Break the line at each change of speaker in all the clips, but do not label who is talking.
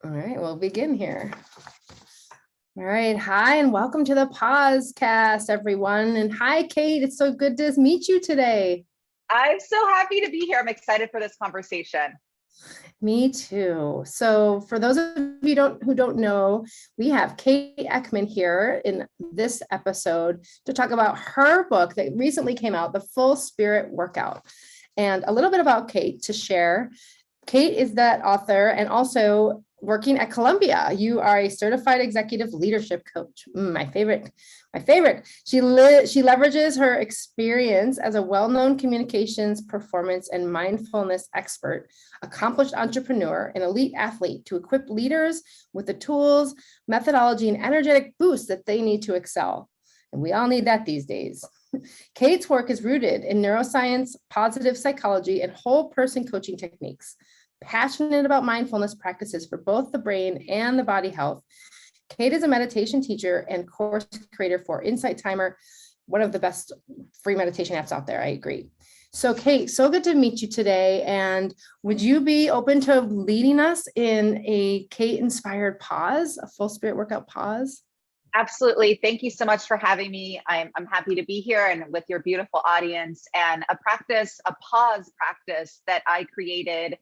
All right, we'll begin here. All right, hi, and welcome to the Pausecast, everyone. And hi, Kate. It's so good to meet you today.
I'm so happy to be here. I'm excited for this conversation.
Me too. So, for those of you who don't know, we have Kate Eckman here in this episode to talk about her book that recently came out, The Full Spirit Workout, and a little bit about Kate to share. Kate is that author and also working at Columbia. You are a certified executive leadership coach. My favorite. She leverages her experience as a well-known communications, performance, and mindfulness expert, accomplished entrepreneur, and elite athlete to equip leaders with the tools, methodology, and energetic boost that they need to excel. And we all need that these days. Kate's work is rooted in neuroscience, positive psychology, and whole person coaching techniques. Passionate about mindfulness practices for both the brain and the body health, Kate is a meditation teacher and course creator for Insight Timer, one of the best free meditation apps out there. I agree. So, Kate, so good to meet you today. And would you be open to leading us in a Kate-inspired pause, a full spirit workout pause?
Absolutely. Thank you so much for having me. I'm happy to be here and with your beautiful audience, and a pause practice that I created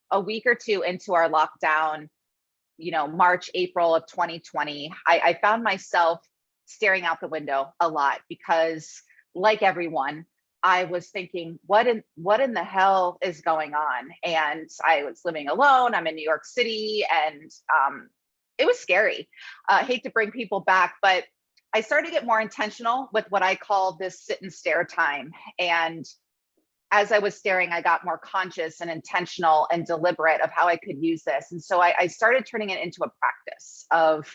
a week or two into our lockdown, March, April of 2020. I found myself staring out the window a lot because, like everyone, I was thinking, what in the hell is going on? And I was living alone. I'm in New York City, and it was scary. I hate to bring people back, but I started to get more intentional with what I call this sit and stare time. And as I was staring, I got more conscious and intentional and deliberate of how I could use this. And so I started turning it into a practice of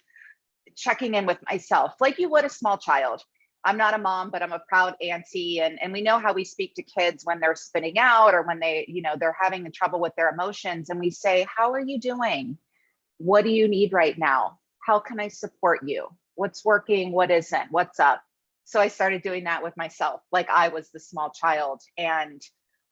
checking in with myself, like you would a small child. I'm not a mom, but I'm a proud auntie. And we know how we speak to kids when they're spinning out or when they're having trouble with their emotions. And we say, how are you doing? What do you need right now? How can I support you? What's working? What isn't? What's up? So I started doing that with myself, like I was the small child. And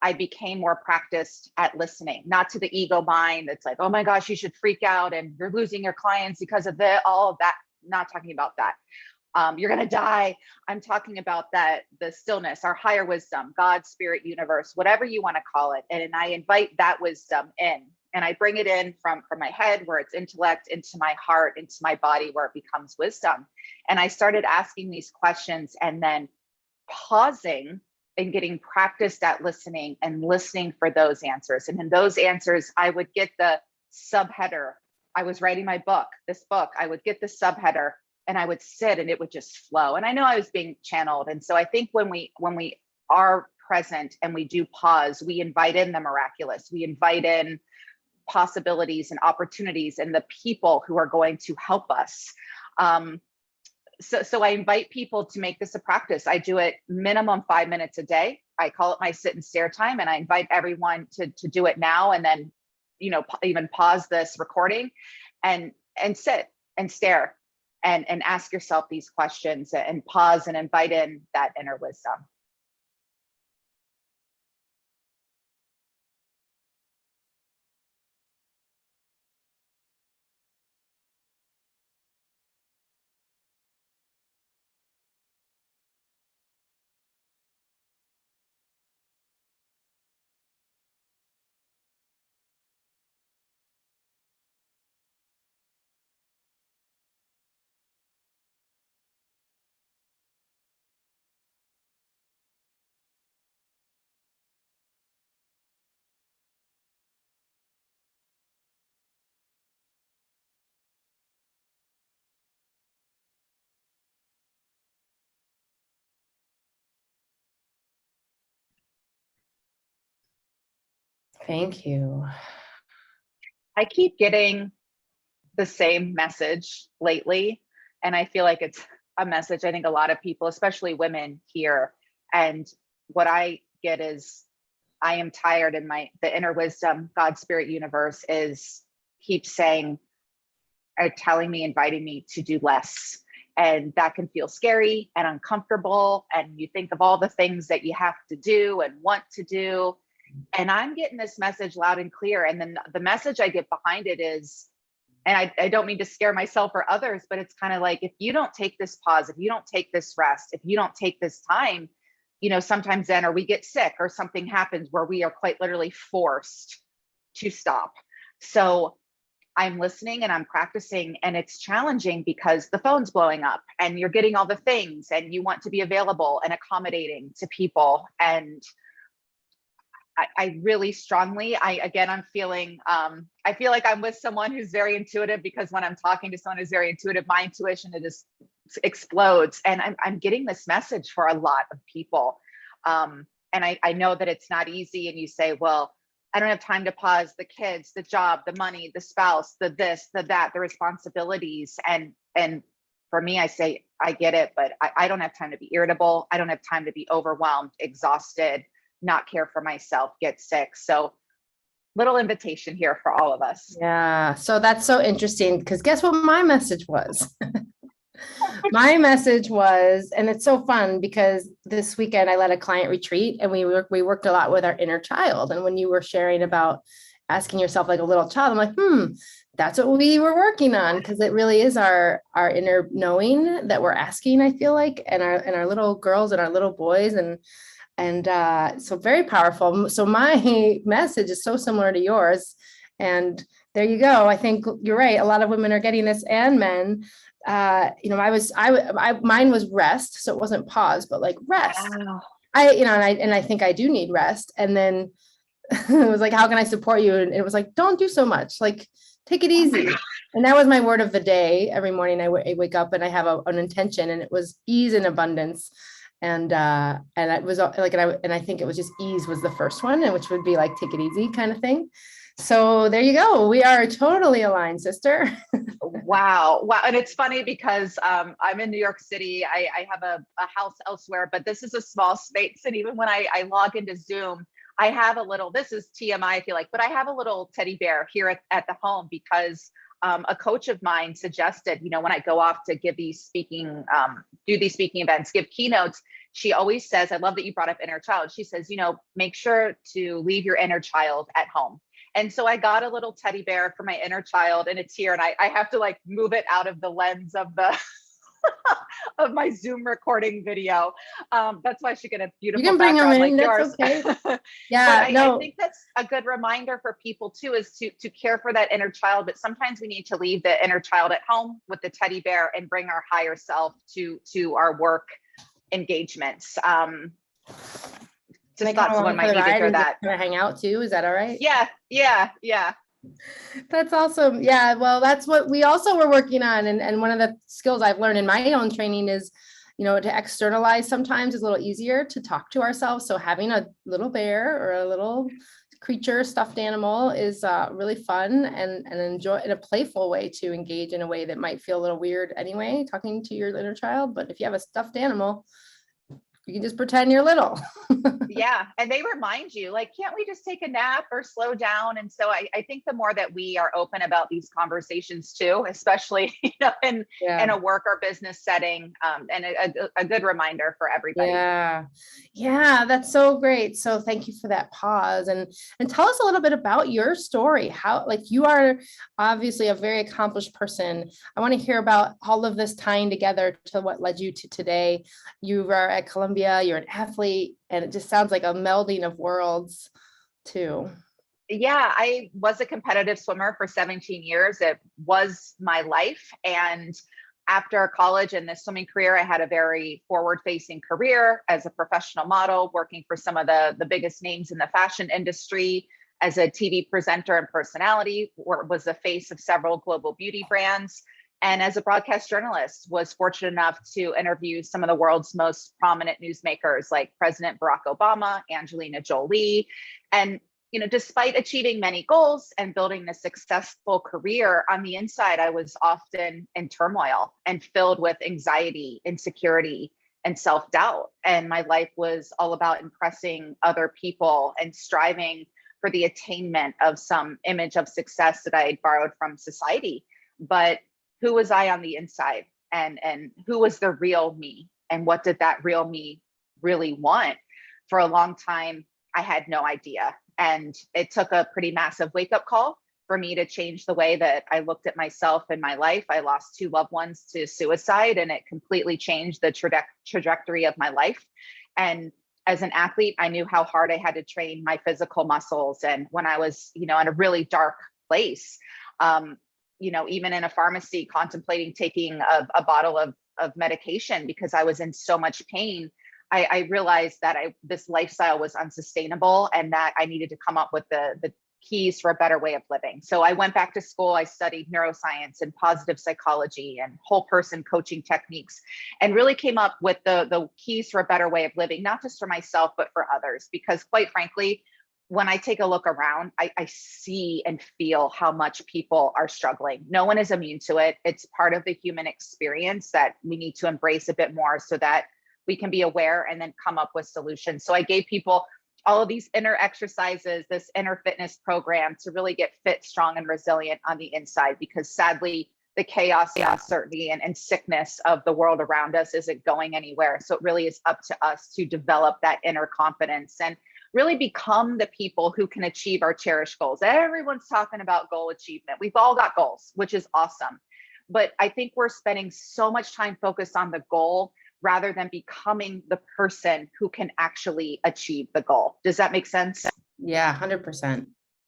I became more practiced at listening, not to the ego mind that's like, oh my gosh, you should freak out and you're losing your clients because of all of that. Not talking about that. You're going to die. I'm talking about the stillness, our higher wisdom, God, spirit, universe, whatever you want to call it. And I invite that wisdom in. And I bring it in from my head where it's intellect into my heart, into my body where it becomes wisdom. And I started asking these questions and then pausing and getting practiced at listening and listening for those answers. And in those answers, I would get the subheader. I was writing this book, I would get the subheader and I would sit and it would just flow. And I know I was being channeled. And so I think when we are present and we do pause, we invite in the miraculous. We invite in possibilities and opportunities and the people who are going to help us. So I invite people to make this a practice. I do it minimum 5 minutes a day. I call it my sit and stare time. And I invite everyone to do it now. And then, even pause this recording and sit and stare and ask yourself these questions and pause and invite in that inner wisdom.
Thank you.
I keep getting the same message lately. And I feel like it's a message I think a lot of people, especially women, hear. And what I get is I am tired, and the inner wisdom, God, spirit, universe keeps saying, or telling me, inviting me to do less. And that can feel scary and uncomfortable. And you think of all the things that you have to do and want to do. And I'm getting this message loud and clear. And then the message I get behind it is, I don't mean to scare myself or others, but it's kind of like, if you don't take this pause, if you don't take this rest, if you don't take this time, sometimes then, or we get sick or something happens where we are quite literally forced to stop. So I'm listening and I'm practicing, and it's challenging because the phone's blowing up and you're getting all the things and you want to be available and accommodating to people. And I really strongly, I'm feeling, I feel like I'm with someone who's very intuitive, because when I'm talking to someone who's very intuitive, my intuition, it just explodes. And I'm getting this message for a lot of people. And I know that it's not easy. And you say, well, I don't have time to pause: the kids, the job, the money, the spouse, the this, the that, the responsibilities. And for me, I say, I get it, but I don't have time to be irritable. I don't have time to be overwhelmed, exhausted, not care for myself, get sick. So little invitation here for all of us.
Yeah. So that's so interesting, because guess what my message was? My message was, and it's so fun because this weekend I led a client retreat, and we worked a lot with our inner child. And when you were sharing about asking yourself like a little child, I'm like, that's what we were working on, because it really is our inner knowing that we're asking, I feel like, and our little girls and our little boys, and so very powerful. So my message is so similar to yours. And there you go. I think you're right. A lot of women are getting this, and men. Mine was rest. So it wasn't pause, but like rest.
Wow.
I think I do need rest. And then it was like, how can I support you? And it was like, don't do so much, like, take it easy. And that was my word of the day. Every morning I wake up and I have an intention, and it was ease and abundance. And it was like, and I think it was just ease was the first one, and which would be like, take it easy kind of thing. So there you go. We are totally aligned, sister.
Wow. And it's funny because I'm in New York City. I have a house elsewhere, but this is a small space. And even when I log into Zoom, I have a little, this is TMI, I feel like, but I have a little teddy bear here at the home, because a coach of mine suggested, when I go off to give these speaking, do these speaking events, give keynotes, she always says, I love that you brought up inner child. She says, make sure to leave your inner child at home. And so I got a little teddy bear for my inner child, and it's here, and I have to like move it out of the lens of the of my Zoom recording video. That's why she get a beautiful. You can bring them in, like yours. Okay. Yeah, but I think that's a good reminder for people too, is to care for that inner child. But sometimes we need to leave the inner child at home with the teddy bear and bring our higher self to our work engagements. Just thought someone might need to hear that.
Can I hang out too? Is that all right?
Yeah.
That's awesome. Yeah. Well, that's what we also were working on. And one of the skills I've learned in my own training is, to externalize sometimes is a little easier to talk to ourselves. So having a little bear or a little creature, stuffed animal is really fun and enjoy in a playful way, to engage in a way that might feel a little weird anyway, talking to your inner child. But if you have a stuffed animal, you can just pretend you're little.
Yeah. And they remind you, like, can't we just take a nap or slow down? And so I think the more that we are open about these conversations too, especially, in a work or business setting, and a good reminder for everybody.
Yeah, that's so great. So thank you for that pause, and tell us a little bit about your story. How, like, you are obviously a very accomplished person. I want to hear about all of this tying together to what led you to today. You were at Columbia, you're an athlete, and it just sounds like a melding of worlds too.
Yeah, I was a competitive swimmer for 17 years. It was my life. And after college and the swimming career, I had a very forward-facing career as a professional model, working for some of the biggest names in the fashion industry, as a TV presenter and personality, was the face of several global beauty brands. And as a broadcast journalist, was fortunate enough to interview some of the world's most prominent newsmakers, like President Barack Obama, Angelina Jolie. And despite achieving many goals and building a successful career, on the inside, I was often in turmoil and filled with anxiety, insecurity, and self-doubt. And my life was all about impressing other people and striving for the attainment of some image of success that I had borrowed from society. But who was I on the inside, and who was the real me, and what did that real me really want? For a long time, I had no idea. And it took a pretty massive wake-up call for me to change the way that I looked at myself and my life. I lost 2 loved ones to suicide, and it completely changed the trajectory of my life. And as an athlete, I knew how hard I had to train my physical muscles. And when I was, in a really dark place, even in a pharmacy, contemplating taking a bottle of medication because I was in so much pain, I realized that this lifestyle was unsustainable and that I needed to come up with the keys for a better way of living. So I went back to school. I studied neuroscience and positive psychology and whole person coaching techniques, and really came up with the keys for a better way of living, not just for myself, but for others. Because quite frankly, when I take a look around, I see and feel how much people are struggling. No one is immune to it. It's part of the human experience that we need to embrace a bit more so that we can be aware and then come up with solutions. So I gave people all of these inner exercises, this inner fitness program to really get fit, strong, and resilient on the inside, because sadly, the chaos, the uncertainty, and sickness of the world around us isn't going anywhere. So it really is up to us to develop that inner confidence and really become the people who can achieve our cherished goals. Everyone's talking about goal achievement. We've all got goals, which is awesome. But I think we're spending so much time focused on the goal rather than becoming the person who can actually achieve the goal. Does that make sense?
Yeah, 100%.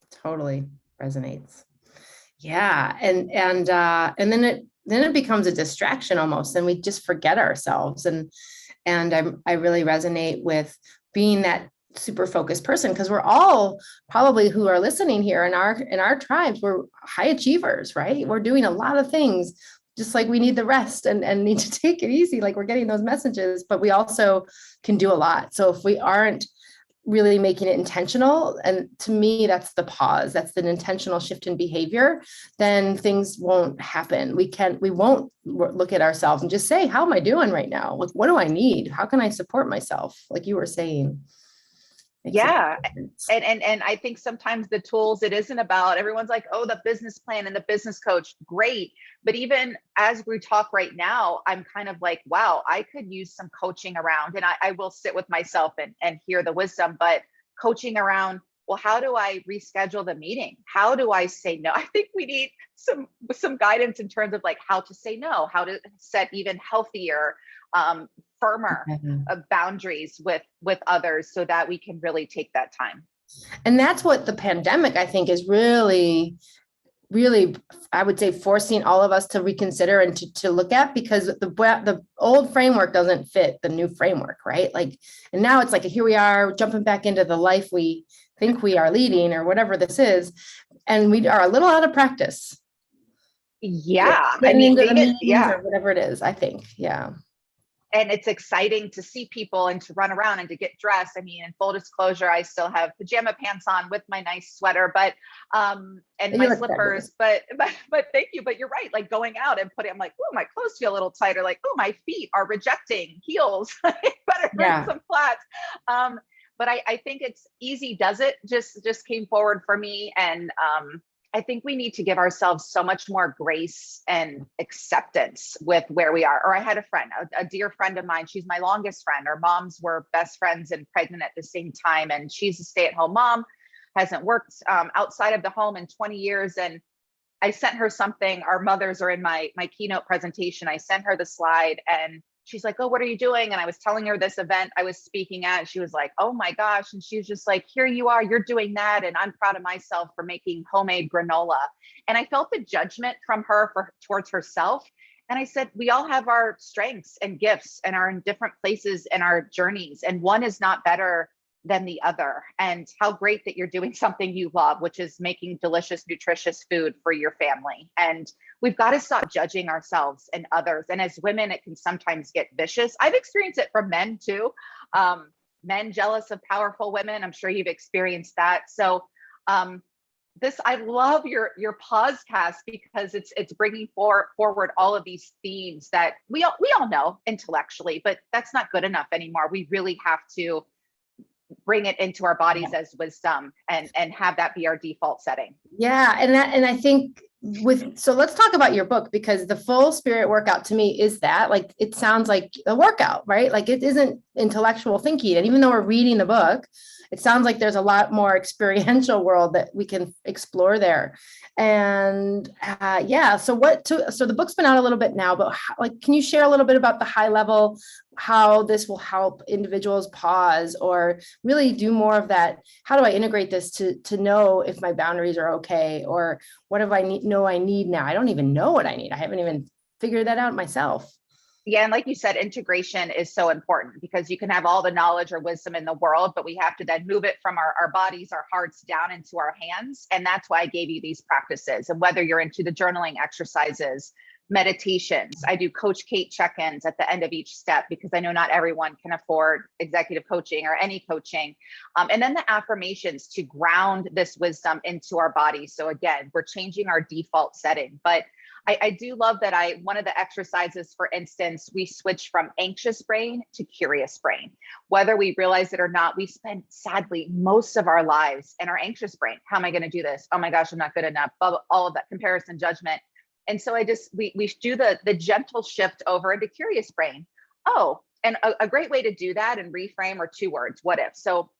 Totally resonates. Yeah. And then it becomes a distraction almost, and we just forget ourselves. And I really resonate with being that super focused person, because we're all probably, who are listening here in our tribes, we're high achievers, right? We're doing a lot of things, just like we need the rest and need to take it easy. Like, we're getting those messages, but we also can do a lot. So if we aren't really making it intentional, and to me, that's the pause, that's the intentional shift in behavior, then things won't happen. We won't look at ourselves and just say, how am I doing right now? Like, what do I need? How can I support myself? Like you were saying.
Yeah. And I think sometimes the tools, it isn't about, everyone's like, oh, the business plan and the business coach, great. But even as we talk right now, I'm kind of like, wow, I could use some coaching around, and I will sit with myself and hear the wisdom, but coaching around, well, how do I reschedule the meeting? How do I say no? I think we need some guidance in terms of like how to say no, how to set even healthier, firmer boundaries with others so that we can really take that time.
And that's what the pandemic, I think, is really, really, I would say, forcing all of us to reconsider and to look at, because the old framework doesn't fit the new framework, right? Like, and now it's like, here we are jumping back into the life we think we are leading, or whatever this is, and we are a little out of practice.
Yeah.
Getting into the meetings or whatever it is, I think. Yeah.
And it's exciting to see people and to run around and to get dressed. I mean, in full disclosure, I still have pajama pants on with my nice sweater, but and my slippers. But thank you. But you're right. Like, going out and I'm like, oh, my clothes feel a little tighter. Like, oh, my feet are rejecting heels. Better wear some flats. But I think it's easy does it. Just came forward for me, and I think we need to give ourselves so much more grace and acceptance with where we are. Or I had a friend, a dear friend of mine. She's my longest friend. Our moms were best friends and pregnant at the same time. And she's a stay-at-home mom, hasn't worked outside of the home in 20 years. And I sent her something. Our mothers are in my keynote presentation. I sent her the slide, and she's like, oh, what are you doing? And I was telling her this event I was speaking at. She was like, oh my gosh. And she was just like, here you are, you're doing that. And I'm proud of myself for making homemade granola. And I felt the judgment from her towards herself. And I said, we all have our strengths and gifts and are in different places in our journeys. And one is not better than the other. And how great that you're doing something you love, which is making delicious, nutritious food for your family. And we've got to stop judging ourselves and others. And as women, it can sometimes get vicious. I've experienced it from men too. Men jealous of powerful women. I'm sure you've experienced that. So I love your Pausecast, because it's bringing forward all of these themes that we all know intellectually, but that's not good enough anymore. We really have to bring it into our bodies as wisdom and have that be our default setting.
Yeah. And I think so let's talk about your book, because the full spirit workout to me is that, like, it sounds like a workout, right? Like, it isn't intellectual thinking. And even though we're reading the book, it sounds like there's a lot more experiential world that we can explore there. And yeah, so so the book's been out a little bit now, but like, can you share a little bit about the high level, how this will help individuals pause or really do more of that? How do I integrate this to know if my boundaries are okay, or what do I need now? I don't even know what I need. I haven't even figured that out myself.
Yeah, and like you said, integration is so important because you can have all the knowledge or wisdom in the world, but we have to then move it from our bodies, our hearts down into our hands. And that's why I gave you these practices. And whether you're into the journaling exercises, meditations, I do Coach Kate check-ins at the end of each step because I know not everyone can afford executive coaching or any coaching. And then the affirmations to ground this wisdom into our bodies. So again, we're changing our default setting, but I do love that one of the exercises, for instance, we switch from anxious brain to curious brain. Whether we realize it or not, we spend sadly most of our lives in our anxious brain. How am I going to do this? Oh my gosh, I'm not good enough. All of that comparison, judgment. And so we do the gentle shift over into curious brain. Oh, and a great way to do that and reframe are 2 words. What if? So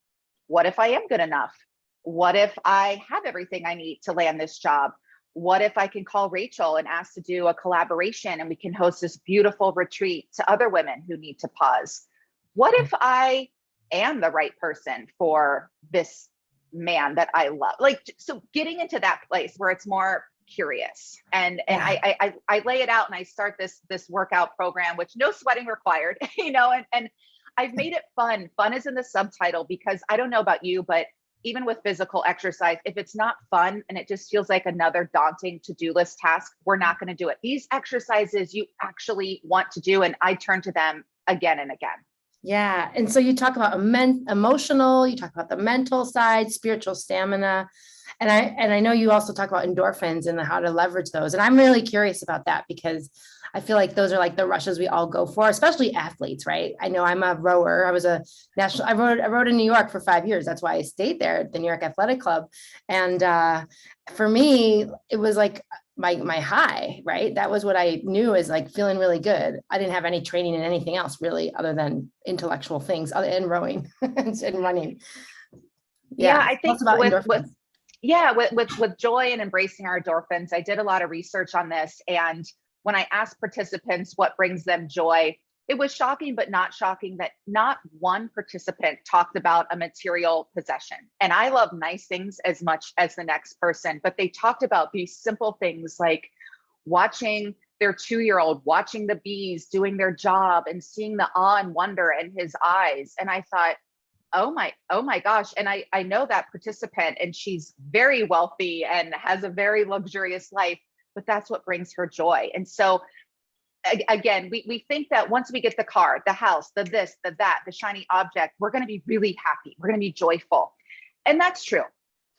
what if I am good enough? What if I have everything I need to land this job? What if I can call Rachel and ask to do a collaboration and we can host this beautiful retreat to other women who need to pause? What if I am the right person for this man that I love? Like, so getting into that place where it's more curious and I lay it out and I start this workout program, which no sweating required, and I've made it fun. Fun is in the subtitle because I don't know about you, but even with physical exercise, if it's not fun and it just feels like another daunting to-do list task, we're not going to do it. These exercises you actually want to do, and I turn to them again and again.
Yeah. And so you talk about emotional, you talk about the mental side, spiritual stamina. And I know you also talk about endorphins and how to leverage those. And I'm really curious about that because I feel like those are like the rushes we all go for, especially athletes, right? I know I'm a rower. I was a national, I rode in New York for 5 years. That's why I stayed there at the New York Athletic Club. And for me, it was like my high, right? That was what I knew is like feeling really good. I didn't have any training in anything else really, other than intellectual things and rowing and running.
Yeah,
Yeah.
I think
About endorphins.
with joy and embracing our endorphins, I did a lot of research on this. And when I asked participants what brings them joy, it was shocking, but not shocking that not one participant talked about a material possession. And I love nice things as much as the next person, but they talked about these simple things like watching their 2-year-old, watching the bees doing their job and seeing the awe and wonder in his eyes. And I thought, oh my gosh. And I know that participant and she's very wealthy and has a very luxurious life, but that's what brings her joy. And so again, we think that once we get the car, the house, the this, the that, the shiny object, we're going to be really happy. We're going to be joyful. And that's true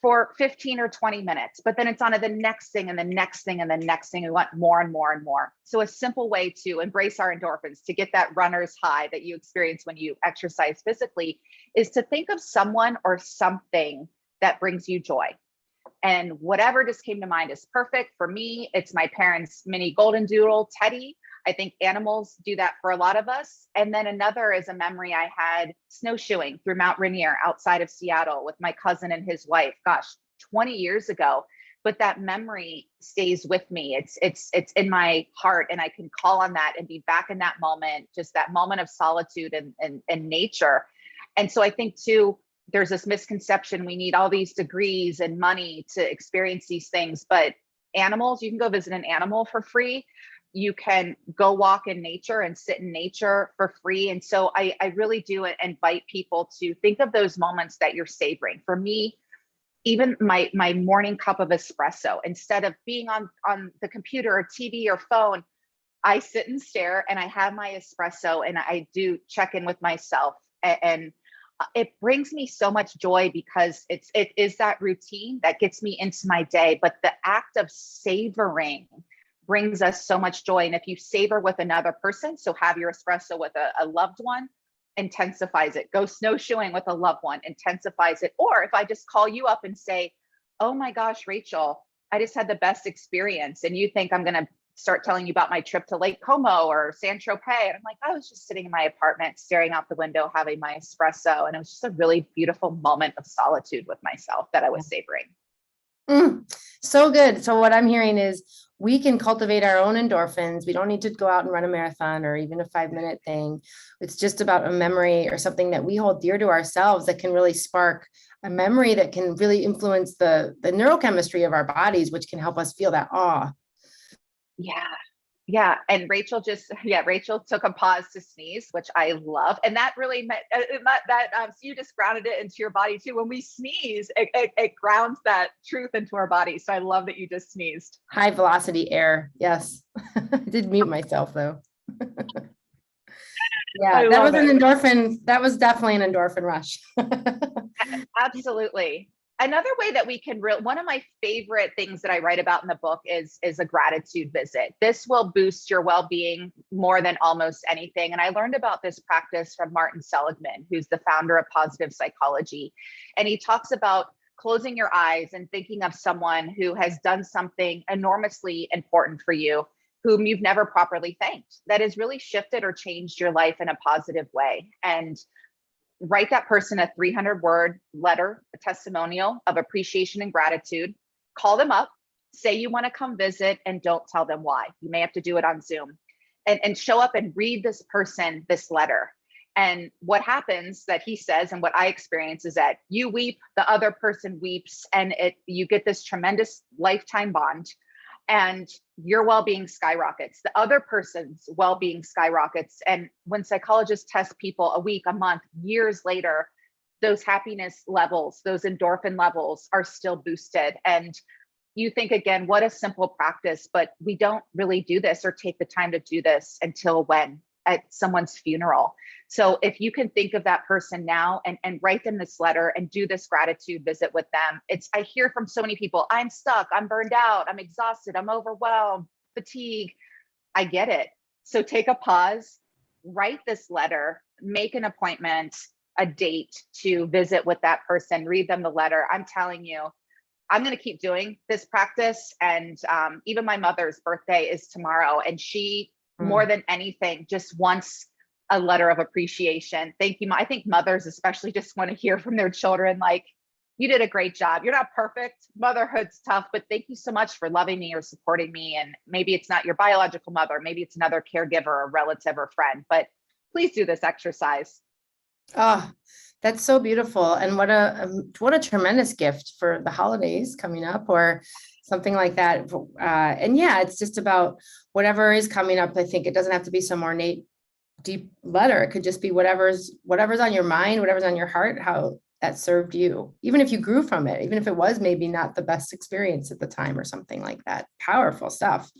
for 15 or 20 minutes, but then it's on to the next thing and the next thing and the next thing. We want more and more and more. So a simple way to embrace our endorphins, to get that runner's high that you experience when you exercise physically, is to think of someone or something that brings you joy. And whatever just came to mind is perfect. For me, it's my parents' mini golden doodle, Teddy. I think animals do that for a lot of us. And then another is a memory I had snowshoeing through Mount Rainier outside of Seattle with my cousin and his wife, gosh, 20 years ago. But that memory stays with me. It's in my heart, and I can call on that and be back in that moment, just that moment of solitude and nature. And so I think too, there's this misconception we need all these degrees and money to experience these things, but animals, you can go visit an animal for free. You can go walk in nature and sit in nature for free. And so I really do invite people to think of those moments that you're savoring. For me, even my morning cup of espresso, instead of being on the computer or TV or phone, I sit and stare and I have my espresso and I do check in with myself. And it brings me so much joy because it is that routine that gets me into my day. But the act of savoring brings us so much joy. And if you savor with another person, so have your espresso with a loved one, intensifies it. Go snowshoeing with a loved one, intensifies it. Or if I just call you up and say, oh my gosh, Rachel, I just had the best experience, and you think I'm going to start telling you about my trip to Lake Como or San Tropez. And I'm like, I was just sitting in my apartment, staring out the window, having my espresso. And it was just a really beautiful moment of solitude with myself that I was savoring.
So good. So what I'm hearing is we can cultivate our own endorphins. We don't need to go out and run a marathon or even a 5-minute thing. It's just about a memory or something that we hold dear to ourselves that can really spark a memory that can really influence the neurochemistry of our bodies, which can help us feel that awe.
Yeah. Yeah. And Rachel Rachel took a pause to sneeze, which I love. And that really meant so you just grounded it into your body too. When we sneeze, it grounds that truth into our body. So I love that you just sneezed.
High velocity air. Yes. I did mute myself though. Yeah, that was an endorphin. That was definitely an endorphin rush.
Absolutely. Another way that we can one of my favorite things that I write about in the book is a gratitude visit. This will boost your well-being more than almost anything. And I learned about this practice from Martin Seligman, who's the founder of positive psychology. And he talks about closing your eyes and thinking of someone who has done something enormously important for you, whom you've never properly thanked, that has really shifted or changed your life in a positive way. And write that person a 300-word letter, a testimonial of appreciation and gratitude. Call them up, say you want to come visit, and don't tell them why. You may have to do it on Zoom. And show up and read this person this letter. And what happens that he says, and what I experience, is that you weep, the other person weeps, and you get this tremendous lifetime bond. And your well-being skyrockets, the other person's well-being skyrockets. And when psychologists test people a week, a month, years later, those happiness levels, those endorphin levels are still boosted. And you think, again, what a simple practice, but we don't really do this or take the time to do this until when? At someone's funeral. So if you can think of that person now and write them this letter and do this gratitude visit with them, I hear from so many people, I'm stuck, I'm burned out, I'm exhausted, I'm overwhelmed, fatigue. I get it. So take a pause, write this letter, make an appointment, a date to visit with that person, read them the letter. I'm telling you, I'm going to keep doing this practice. And even my mother's birthday is tomorrow, and she, more than anything, just wants a letter of appreciation. Thank you. I think mothers especially just want to hear from their children, like, you did a great job. You're not perfect. Motherhood's tough, but thank you so much for loving me or supporting me. And maybe it's not your biological mother, maybe it's another caregiver or relative or friend, but please do this exercise.
Oh, that's so beautiful. And what a tremendous gift for the holidays coming up or something like that. And yeah, it's just about whatever is coming up. I think it doesn't have to be some ornate, deep letter. It could just be whatever's on your mind, whatever's on your heart, how that served you, even if you grew from it, even if it was maybe not the best experience at the time or something like that. Powerful stuff.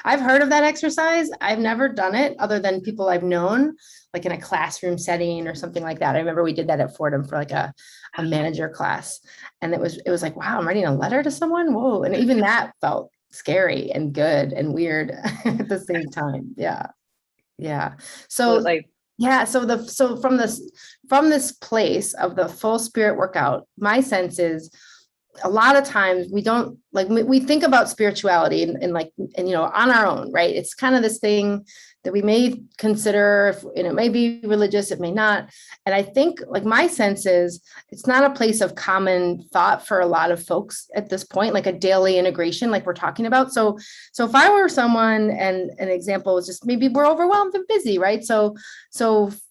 I've heard of that exercise. I've never done it other than people I've known, like in a classroom setting or something like that. I remember we did that at Fordham for like a manager class. And it was like, wow, I'm writing a letter to someone. Whoa. And even that felt scary and good and weird at the same time. Yeah. Yeah. So
Absolutely.
yeah. So from this place of the full spirit workout, my sense is a lot of times we don't like, we think about spirituality and on our own, right? It's kind of this thing that we may consider, and it may be religious, it may not. And I think like my sense is it's not a place of common thought for a lot of folks at this point, like a daily integration, like we're talking about. So if I were someone, and an example was just maybe we're overwhelmed and busy, right? So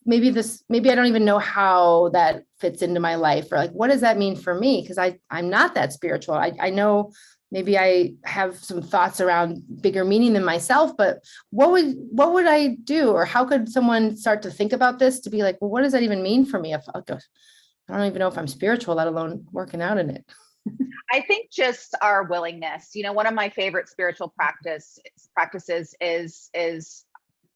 maybe I don't even know how that fits into my life, or like, what does that mean for me? Because I'm not that spiritual. I know maybe I have some thoughts around bigger meaning than myself, but what would I do? Or how could someone start to think about this to be like, well, what does that even mean for me? If I don't even know if I'm spiritual, let alone working out in it.
I think just our willingness, one of my favorite spiritual practices is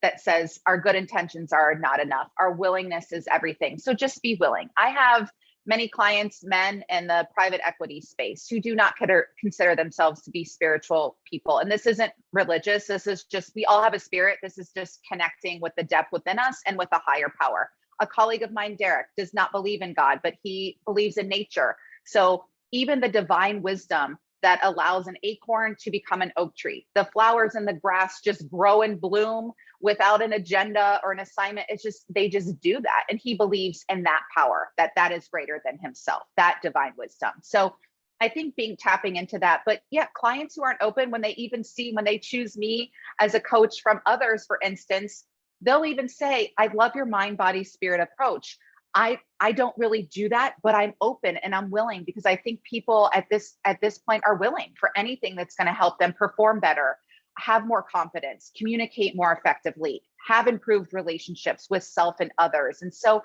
that says our good intentions are not enough. Our willingness is everything. So just be willing. I have many clients, men in the private equity space, who do not consider themselves to be spiritual people. And this isn't religious. This is just, we all have a spirit. This is just connecting with the depth within us and with a higher power. A colleague of mine, Derek, does not believe in God, but he believes in nature. So even the divine wisdom that allows an acorn to become an oak tree. The flowers in the grass just grow and bloom without an agenda or an assignment. It's just, they just do that. And he believes in that power, that is greater than himself, that divine wisdom. So I think tapping into that, but yeah, clients who aren't open, when they choose me as a coach from others, for instance, they'll even say, I love your mind, body, spirit approach. I don't really do that, but I'm open and I'm willing, because I think people at this point are willing for anything that's going to help them perform better, have more confidence, communicate more effectively, have improved relationships with self and others. And so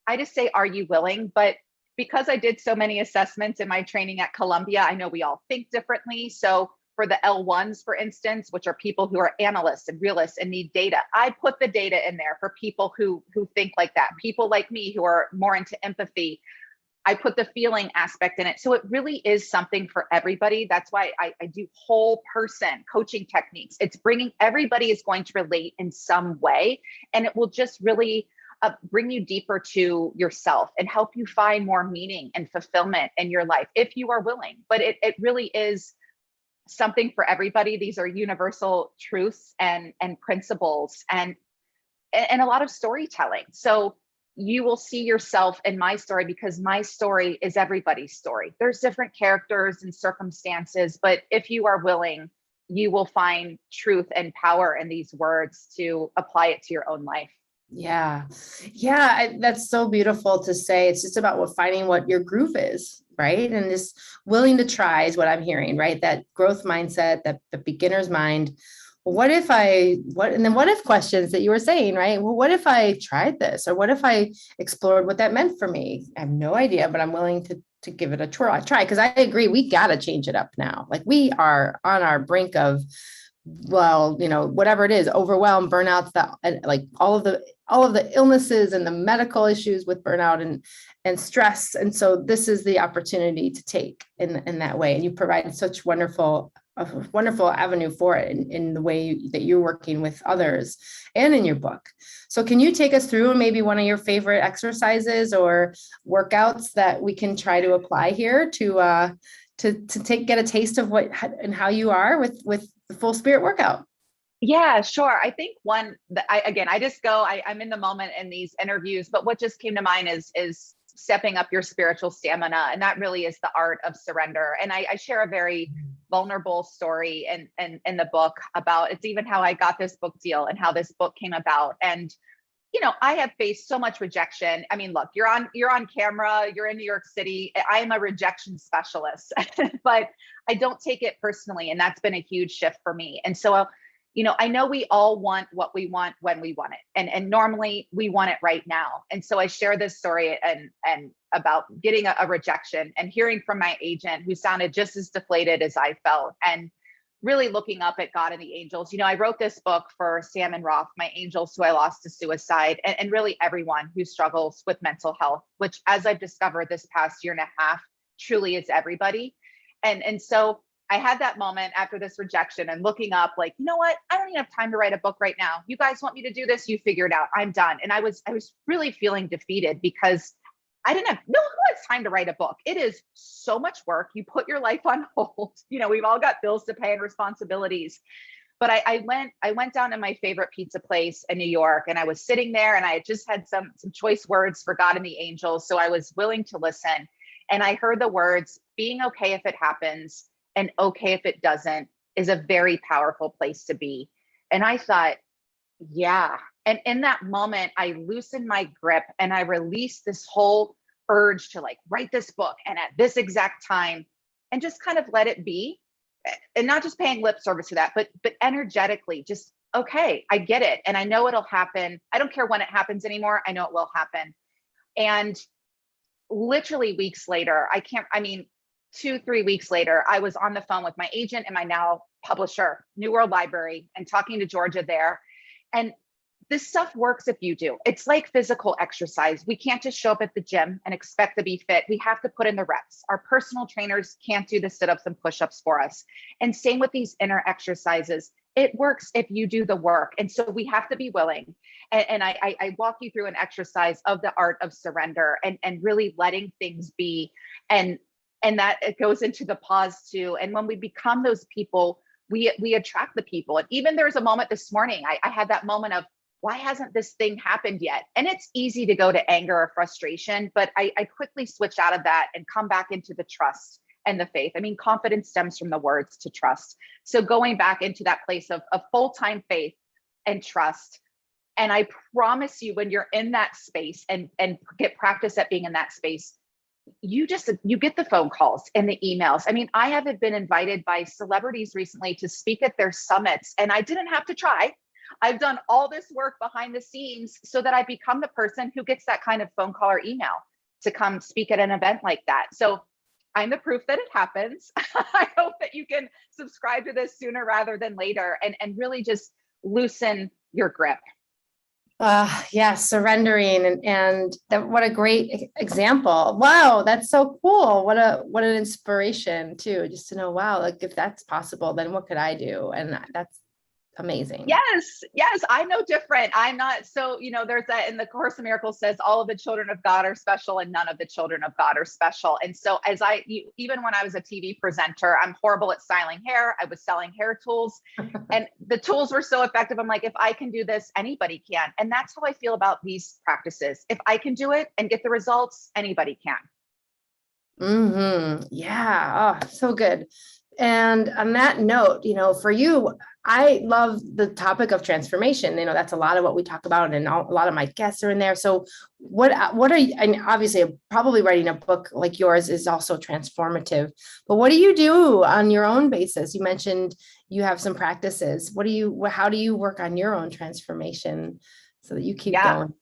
I just say, are you willing? But because I did so many assessments in my training at Columbia, I know we all think differently. So for the L1s, for instance, which are people who are analysts and realists and need data, I put the data in there for people who think like that. People like me who are more into empathy, I put the feeling aspect in it. So it really is something for everybody. That's why I do whole person coaching techniques. It's bringing, everybody is going to relate in some way, and it will just really bring you deeper to yourself and help you find more meaning and fulfillment in your life if you are willing. But it really is something for everybody. These are universal truths and principles and a lot of storytelling. So you will see yourself in my story, because my story is everybody's story. There's different characters and circumstances, but if you are willing, you will find truth and power in these words to apply it to your own life.
Yeah. Yeah. That's so beautiful to say. It's just about finding what your groove is, right? And this willing to try is what I'm hearing, right? That growth mindset, that the beginner's mind. What if and then what if questions that you were saying, right? Well, what if I tried this? Or what if I explored what that meant for me? I have no idea, but I'm willing to give it a try. Because I agree, we got to change it up now. Like, we are on our brink of, well, whatever it is, overwhelm, burnouts, that like all of the illnesses and the medical issues with burnout and stress. And so this is the opportunity to take in that way. And you provide such a wonderful avenue for it in the way that you're working with others and in your book. So can you take us through maybe one of your favorite exercises or workouts that we can try to apply here to get a taste of what and how you are with the full spirit workout?
Yeah, sure. I think one that I just go, I'm in the moment in these interviews, but what just came to mind is stepping up your spiritual stamina. And that really is the art of surrender. And I share a very vulnerable story in the book about, it's even how I got this book deal and how this book came about. And I have faced so much rejection. I mean, look, you're on camera, you're in New York City. I am a rejection specialist, but I don't take it personally. And that's been a huge shift for me. And so, I know we all want what we want when we want it. And normally we want it right now. And so I share this story and about getting a rejection and hearing from my agent, who sounded just as deflated as I felt, and really looking up at God and the angels. I wrote this book for Sam and Roth, my angels who I lost to suicide, and really everyone who struggles with mental health, which, as I've discovered this past year and a half, truly is everybody. And so I had that moment after this rejection and looking up, like, you know what? I don't even have time to write a book right now. You guys want me to do this? You figure it out. I'm done. And I was really feeling defeated, because I didn't have no who has time to write a book. It is so much work. You put your life on hold. We've all got bills to pay and responsibilities. But I went down to my favorite pizza place in New York, and I was sitting there, and I had just had some choice words for God and the angels. So I was willing to listen. And I heard the words, being okay if it happens and okay if it doesn't, is a very powerful place to be. And I thought, yeah. And in that moment, I loosened my grip and I released this whole urge to write this book and at this exact time, and just kind of let it be, and not just paying lip service to that, but energetically just, okay, I get it. And I know it'll happen. I don't care when it happens anymore. I know it will happen. And literally weeks later, 2-3 weeks later, I was on the phone with my agent and my now publisher, New World Library, and talking to Georgia there. And this stuff works if you do. It's like physical exercise. We can't just show up at the gym and expect to be fit. We have to put in the reps. Our personal trainers can't do the sit-ups and push-ups for us. And same with these inner exercises. It works if you do the work. And so we have to be willing. And I walk you through an exercise of the art of surrender and really letting things be. And And that it goes into the pause too. And when we become those people, we attract the people. And even there's a moment this morning, I had that moment of, why hasn't this thing happened yet? And it's easy to go to anger or frustration, but I quickly switch out of that and come back into the trust and the faith. I mean, confidence stems from the words to trust. So going back into that place of full-time faith and trust. And I promise you, when you're in that space and get practice at being in that space, you get the phone calls and the emails. I mean, I haven't been invited by celebrities recently to speak at their summits, and I didn't have to try. I've done all this work behind the scenes so that I become the person who gets that kind of phone call or email to come speak at an event like that. So I'm the proof that it happens. I hope that you can subscribe to this sooner rather than later, and really just loosen your grip.
Yeah, surrendering and that, what a great example. Wow, that's so cool. What an inspiration too, just to know, wow, like if that's possible, then what could I do? And that's amazing.
Yes, I'm no different. I'm not. So, there's that in the Course in Miracles says all of the children of God are special and none of the children of God are special. And so even when I was a TV presenter, I'm horrible at styling hair. I was selling hair tools and the tools were so effective. I'm like, if I can do this, anybody can. And that's how I feel about these practices. If I can do it and get the results, anybody can.
Yeah. Oh, so good. And on that note, for you, I love the topic of transformation. That's a lot of what we talk about, and a lot of my guests are in there. So what are you, and obviously probably writing a book like yours is also transformative, but what do you do on your own basis? You mentioned you have some practices. How do you work on your own transformation so that you keep going?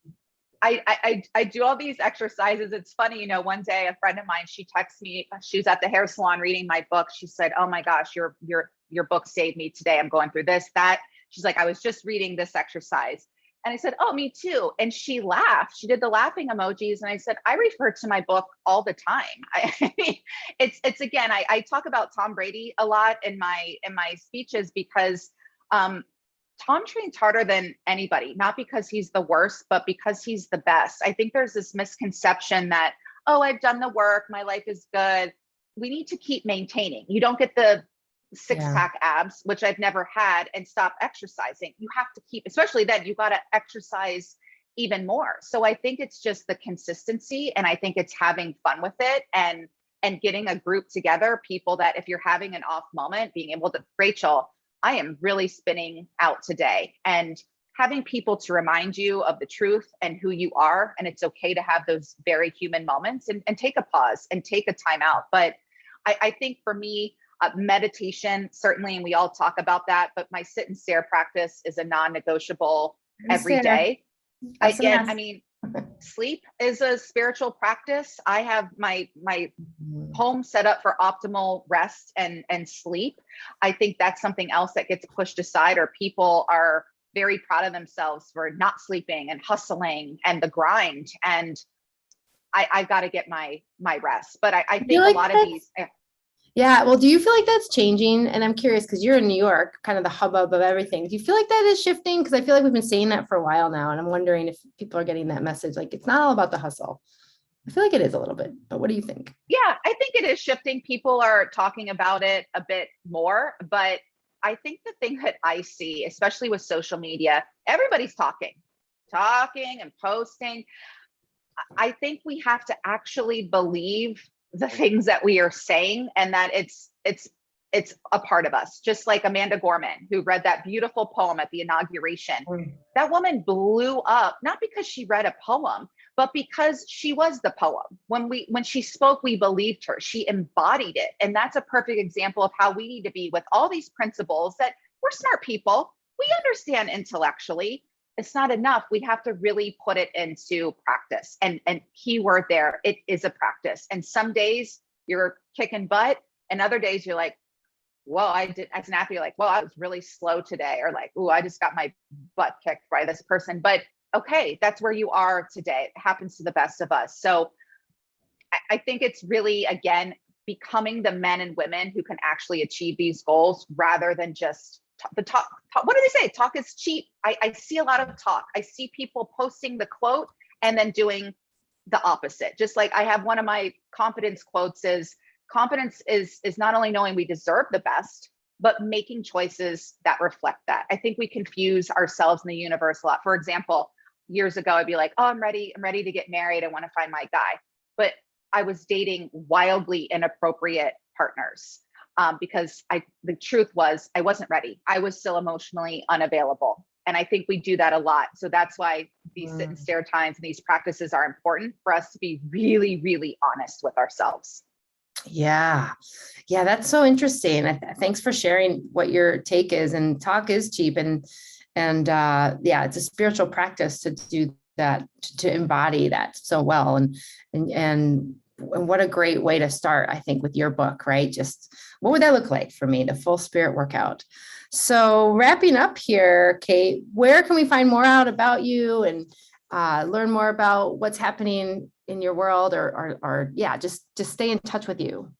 I do all these exercises. It's funny, one day a friend of mine, she texts me, she was at the hair salon reading my book. She said, "Oh my gosh, your book saved me today. I'm going through this, that." She's like, "I was just reading this exercise." And I said, "Oh, me too." And she laughed. She did the laughing emojis. And I said, "I refer to my book all the time." I mean, it's again, I talk about Tom Brady a lot in my speeches because Tom trains harder than anybody, not because he's the worst, but because he's the best. I think there's this misconception that, oh, I've done the work, my life is good. We need to keep maintaining. You don't get the six-pack abs, which I've never had, and stop exercising. You have to keep, especially then, you got to exercise even more. So I think it's just the consistency, and I think it's having fun with it and getting a group together, people that if you're having an off moment, being able to, Rachel, I am really spinning out today, and having people to remind you of the truth and who you are. And it's okay to have those very human moments and take a pause and take a time out. But I think for me, meditation, certainly, and we all talk about that, but my sit and stare practice is a non-negotiable every day. I mean, sleep is a spiritual practice. I have my home set up for optimal rest and sleep. I think that's something else that gets pushed aside, or people are very proud of themselves for not sleeping and hustling and the grind. And I've got to get my rest. But I think a lot of these.
Yeah. Well, do you feel like that's changing? And I'm curious because you're in New York, kind of the hubbub of everything. Do you feel like that is shifting? Because I feel like we've been saying that for a while now. And I'm wondering if people are getting that message. Like, it's not all about the hustle. I feel like it is a little bit, but what do you think?
Yeah, I think it is shifting. People are talking about it a bit more, but I think the thing that I see, especially with social media, everybody's talking and posting. I think we have to actually believe the things that we are saying, and that it's a part of us. Just like Amanda Gorman, who read that beautiful poem at the inauguration. That woman blew up, not because she read a poem, but because she was the poem. When she spoke, we believed her. She embodied it. And that's a perfect example of how we need to be with all these principles, that we're smart people. We understand intellectually. It's not enough. We have to really put it into practice. And key word there, it is a practice. And some days you're kicking butt, and other days you're like, well, I did, as an athlete, you're like, well, I was really slow today, or like, oh, I just got my butt kicked by this person. But okay, that's where you are today. It happens to the best of us. So I think it's really, again, becoming the men and women who can actually achieve these goals, rather than just the talk. What do they say? Talk is cheap. I see a lot of talk. I see people posting the quote and then doing the opposite. Just like I have one of my confidence quotes is, confidence is not only knowing we deserve the best, but making choices that reflect that. I think we confuse ourselves in the universe a lot. For example, years ago, I'd be like, oh, I'm ready to get married. I want to find my guy. But I was dating wildly inappropriate partners because the truth was I wasn't ready. I was still emotionally unavailable. And I think we do that a lot. So that's why these sit and stare times and these practices are important for us to be really, really honest with ourselves.
Yeah. Yeah, that's so interesting. Thanks for sharing what your take is. And talk is cheap. And yeah, it's a spiritual practice to do that, to embody that so well. And what a great way to start, I think, with your book, right? Just what would that look like for me, the full spirit workout? So wrapping up here, Kate, where can we find more out about you and learn more about what's happening in your world, or yeah, just stay in touch with you?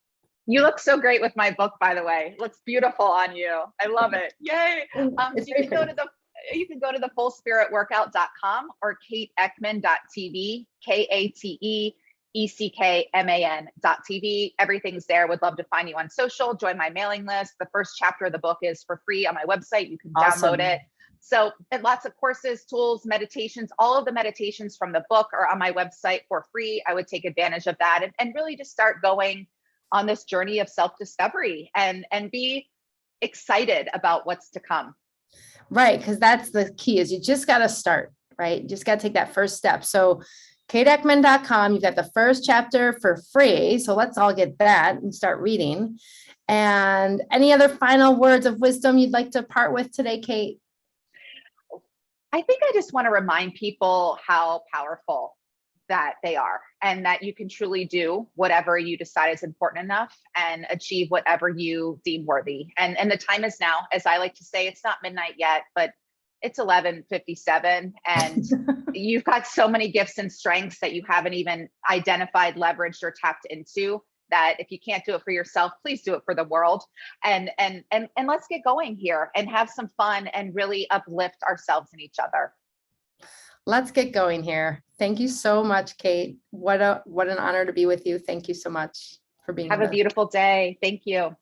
You look so great with my book, by the way. It looks beautiful on you. I love it. Yay. So you can go to the fullspiritworkout.com or kateeckman.tv, KATEECKMAN.tv. Everything's there. Would love to find you on social. Join my mailing list. The first chapter of the book is for free on my website. You can download it. So, and lots of courses, tools, meditations, all of the meditations from the book are on my website for free. I would take advantage of that and really just start going on this journey of self-discovery and be excited about what's to come.
Right. Because that's the key, is you just got to start, right? You just got to take that first step. So kateeckman.com, you've got the first chapter for free. So let's all get that and start reading. And any other final words of wisdom you'd like to part with today, Kate?
I think I just want to remind people how powerful that they are, and that you can truly do whatever you decide is important enough and achieve whatever you deem worthy. And the time is now. As I like to say, it's not midnight yet, but it's 11:57, and you've got so many gifts and strengths that you haven't even identified, leveraged, or tapped into, that if you can't do it for yourself, please do it for the world. And let's get going here and have some fun and really uplift ourselves and each other.
Let's get going here. Thank you so much, Kate. What an honor to be with you. Thank you so much for being
Have
with
a
us.
beautiful day. Thank you.